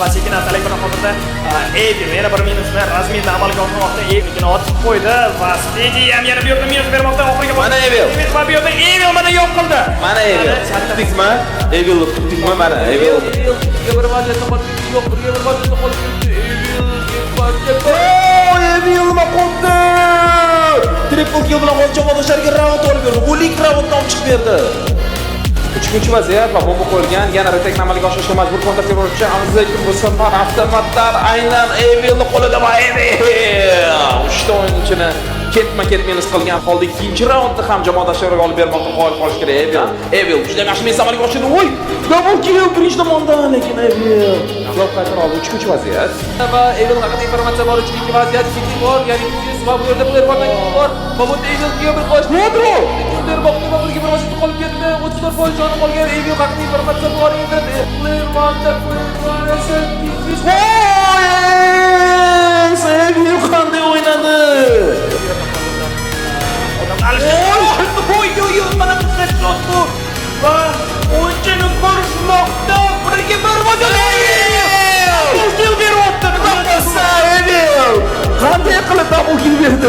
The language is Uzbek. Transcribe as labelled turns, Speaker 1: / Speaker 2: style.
Speaker 1: va sekin-astalik bilan hozirda Evil yana bir minusni rasmiy amalga oshirmoqda. Evilni otib qo'ydi va Steady ham yana bu yerda minus bermoqda. Oxirgi
Speaker 2: Mana Evil.
Speaker 1: Va bu yerda Evil mana yo'q qildi.
Speaker 2: Mana Evil. Tutdikmi? Evilni tutdikmi? Mana Evil.
Speaker 3: Bir vaziyatda qolib yo'q, bir vaziyatda qolib
Speaker 2: Evil nima qildi? Triple kill bilan g'ol jamoadoshlariga raund olib berdi. O'lik raundni olib chiqib berdi. Uchinchi vaziyat va bomba qo'yilgan. Yana retekni amalga oshirishga majbur kontrterrorchi Amzekov bu safar avtomatlar aynan Evilni qo'lida va Evil 3 ta o'yinchini ketma-ket minus qilgan holda ikkinchi raundni ham jamoadoshlariga olib bermoqda qo'yib qolish kerak. Evil juda yaxshi minus amalga oshirdi. Voy! Double kill birinchi tomondan, lekin Evil g'olib qaytara oldi. Uchinchi vaziyat.
Speaker 3: va Evil haqida informatsiya bor. Ikkinchi vaziyat City bor, ya'ni va bu yerda player bor. Va bu Evilga bir qo'sh metro. Bermoqda va birga bir vaziyatda qolib ketdi. 34% joni qolgan Evil haqida informatsiya bor edi. Player bor,
Speaker 2: Evil qanday o'ynadi?
Speaker 1: Mana bu headshot bu. Va o'yinchini ko'rishmoqda. Birga bir vaziyat. Double kill beryapti.
Speaker 2: Evil qanday qilib double kill berdi?